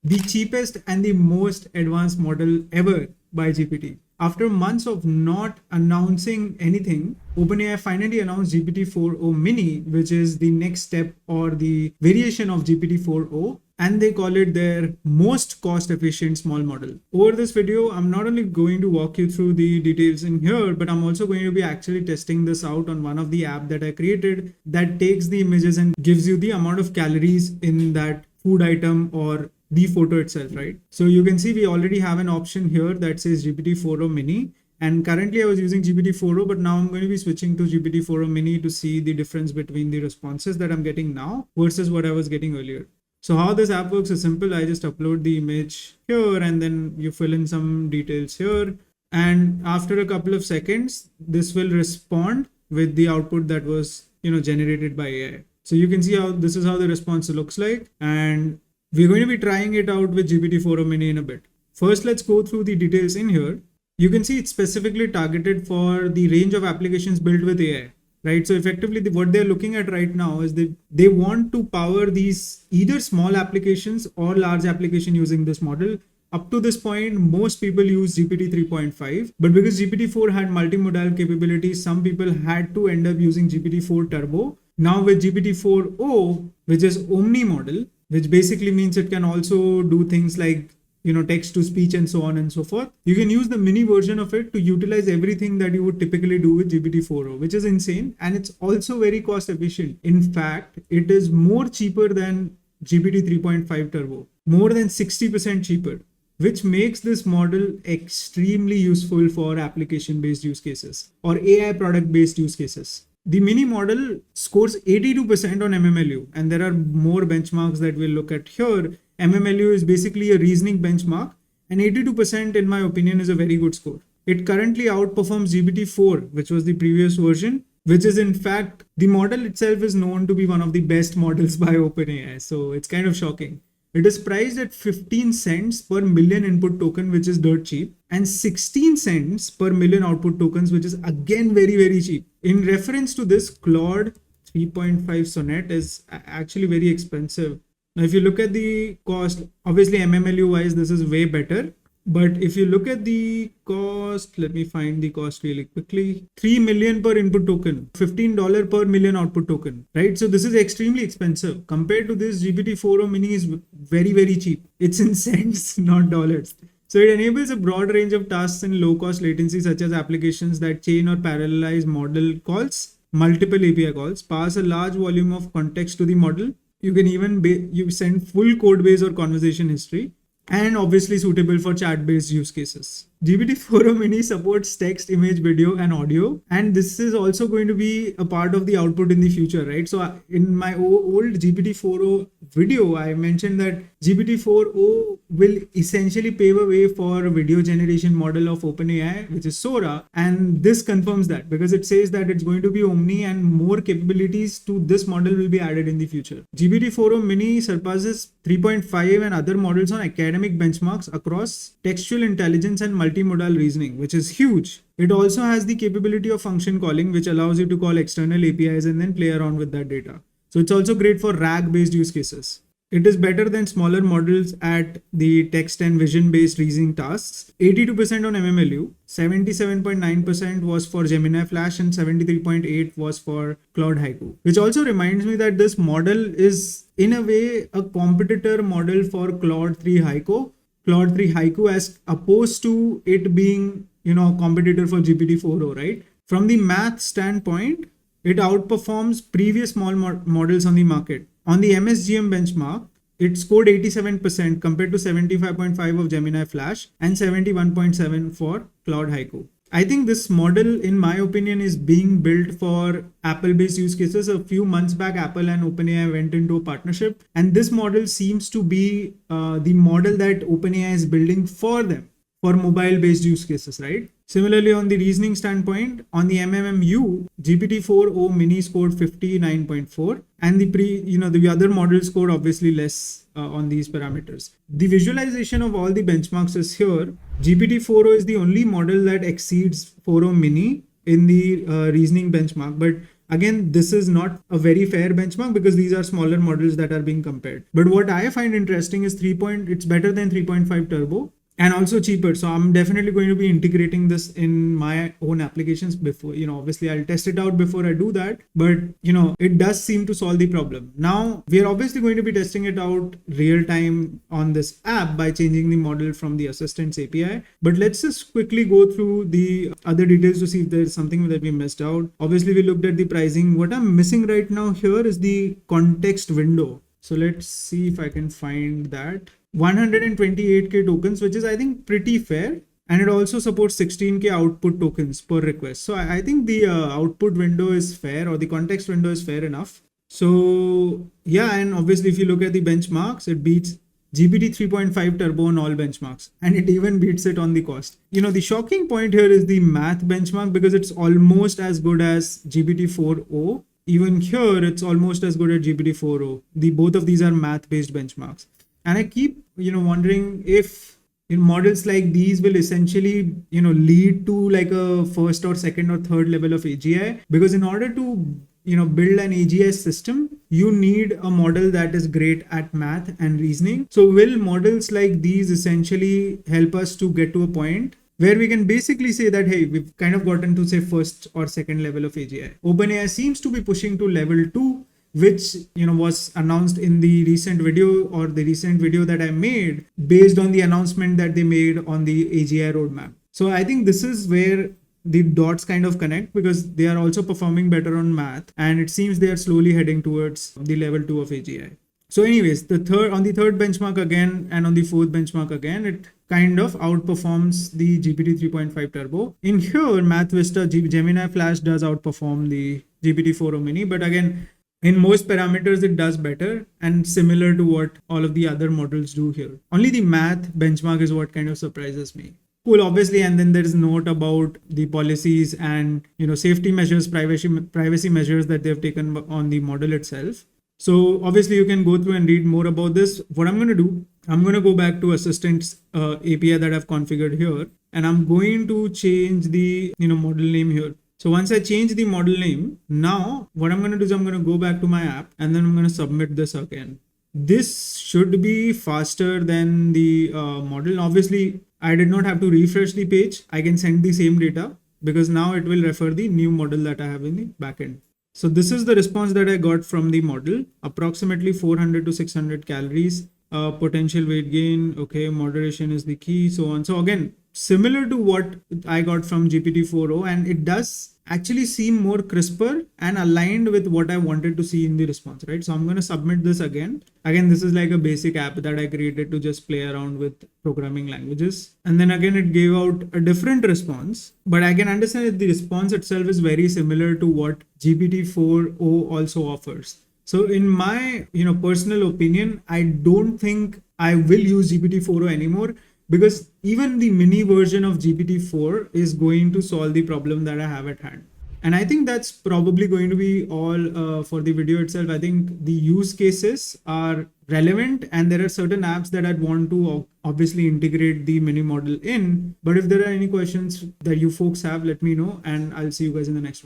the cheapest and the most advanced model ever by GPT. After months of not announcing anything, OpenAI finally announced GPT-4o Mini, which is the next step or the variation of GPT-4o, and they call it their most cost-efficient small model. Over this video, I'm not only going to walk you through the details in here, but I'm also going to be actually testing this out on one of the apps that I created that takes the images and gives you the amount of calories in that food item or the photo itself, right? So you can see we already have an option here that says GPT-4o Mini. And currently I was using GPT-4o, but now I'm going to be switching to GPT-4o Mini to see the difference between the responses that I'm getting now versus what I was getting earlier. So how this app works is simple. I just upload the image here and then you fill in some details here. And after a couple of seconds, this will respond with the output that was, generated by AI. So you can see how this is how the response looks like. And we're going to be trying it out with GPT-4o Mini in a bit. First, let's go through the details in here. You can see it's specifically targeted for the range of applications built with AI, right? So effectively what they're looking at right now is they want to power these either small applications or large application using this model. Up to this point, most people use GPT 3.5, but because GPT-4 had multimodal capabilities, some people had to end up using GPT-4 Turbo. Now with GPT-4o, which is Omni model, which basically means it can also do things like, text to speech and so on and so forth. You can use the mini version of it to utilize everything that you would typically do with GPT-4o, which is insane. And it's also very cost efficient. In fact, it is more cheaper than GPT 3.5 Turbo, more than 60% cheaper, which makes this model extremely useful for application-based use cases or AI product-based use cases. The mini model scores 82% on MMLU, and there are more benchmarks that we'll look at here. MMLU is basically a reasoning benchmark, and 82% in my opinion is a very good score. It currently outperforms GPT-4, which was the previous version, which is in fact, the model itself is known to be one of the best models by OpenAI. So it's kind of shocking. It is priced at 15 cents per million input token, which is dirt cheap, and 16 cents per million output tokens, which is again very, very cheap. In reference to this, Claude 3.5 Sonnet is actually very expensive. Now, if you look at the cost, obviously MMLU wise, this is way better. But if you look at the cost, let me find the cost really quickly. 3 million per input token, $15 per million output token, right? So this is extremely expensive. Compared to this, GPT-4o Mini is very, very cheap. It's in cents, not dollars. So it enables a broad range of tasks in low cost latency, such as applications that chain or parallelize model calls, multiple API calls, pass a large volume of context to the model. You can even you send full code base or conversation history, and obviously suitable for chat-based use cases. GPT-4o Mini supports text, image, video, and audio. And this is also going to be a part of the output in the future, right? So in my old GPT-4o video, I mentioned that GPT-4o will essentially pave a way for a video generation model of OpenAI, which is Sora. And this confirms that because it says that it's going to be Omni and more capabilities to this model will be added in the future. GPT-4o Mini surpasses 3.5 and other models on academic benchmarks across textual intelligence and multimodal reasoning, which is huge. It also has the capability of function calling, which allows you to call external APIs and then play around with that data. So it's also great for RAG-based use cases. It is better than smaller models at the text and vision-based reasoning tasks. 82% on MMLU, 77.9% was for Gemini Flash, and 73.8% was for Claude Haiku. Which also reminds me that this model is, in a way, a competitor model for Claude 3 Haiku as opposed to it being, a competitor for GPT-4o, right? From the math standpoint, it outperforms previous small models on the market. On the MSGM benchmark, it scored 87% compared to 75.5% of Gemini Flash and 71.7% for Claude Haiku. I think this model, in my opinion, is being built for Apple-based use cases. A few months back, Apple and OpenAI went into a partnership, and this model seems to be the model that OpenAI is building for them, for mobile-based use cases, right? Similarly, on the reasoning standpoint, on the MMLU, GPT-4o Mini scored 59.4, and the other model scored obviously less on these parameters. The visualization of all the benchmarks is here. GPT-4o is the only model that exceeds 4o Mini in the reasoning benchmark, but Again, this is not a very fair benchmark because these are smaller models that are being compared. But what I find interesting is it's better than 3.5 Turbo and also cheaper. So I'm definitely going to be integrating this in my own applications before, obviously I'll test it out before I do that, but it does seem to solve the problem. Now we are obviously going to be testing it out real time on this app by changing the model from the assistants API. But let's just quickly go through the other details to see if there's something that we missed out. Obviously we looked at the pricing. What I'm missing right now here is the context window. So let's see if I can find that. 128k tokens, which is I think pretty fair, and it also supports 16k output tokens per request. So I think the output window is fair, or the context window is fair enough. So yeah, and obviously if you look at the benchmarks, it beats GPT 3.5 Turbo on all benchmarks, and it even beats it on the cost. The shocking point here is the math benchmark, because it's almost as good as GPT-4o. Even here, it's almost as good as GPT-4o. Both of these are math-based benchmarks. And I keep, wondering if models like these will essentially, lead to like a first or second or third level of AGI. Because in order to, build an AGI system, you need a model that is great at math and reasoning. So will models like these essentially help us to get to a point where we can basically say that, hey, we've kind of gotten to say first or second level of AGI. OpenAI seems to be pushing to level 2, which was announced in the recent video, or the recent video that I made based on the announcement that they made on the AGI roadmap. So I think this is where the dots kind of connect, because they are also performing better on math, and it seems they are slowly heading towards the level 2 of AGI. So anyways, on the third benchmark again, and on the fourth benchmark again, it kind of outperforms the GPT 3.5 Turbo. In here, Math Vista Gemini Flash does outperform the GPT-4o Mini, but again, in most parameters, it does better, and similar to what all of the other models do here. Only the math benchmark is what kind of surprises me. Cool, obviously, and then there's note about the policies and safety measures, privacy measures that they've taken on the model itself. So obviously, you can go through and read more about this. What I'm going to do, I'm going to go back to Assistants API that I've configured here, and I'm going to change the model name here. So once I change the model name, now what I'm going to do is I'm going to go back to my app, and then I'm going to submit this again. This should be faster than the model. Obviously, I did not have to refresh the page. I can send the same data, because now it will refer the new model that I have in the backend. So this is the response that I got from the model. Approximately 400 to 600 calories, potential weight gain. Okay, moderation is the key, so on. So again, similar to what I got from GPT-4o, and it does actually seem more crisper and aligned with what I wanted to see in the response, right? So I'm going to submit this again. Again, this is like a basic app that I created to just play around with programming languages. And then again, it gave out a different response, but I can understand that the response itself is very similar to what GPT-4o also offers. So in my, personal opinion, I don't think I will use GPT-4o anymore, because even the mini version of GPT-4 is going to solve the problem that I have at hand. And I think that's probably going to be all for the video itself. I think the use cases are relevant, and there are certain apps that I'd want to obviously integrate the mini model in. But if there are any questions that you folks have, let me know, and I'll see you guys in the next one.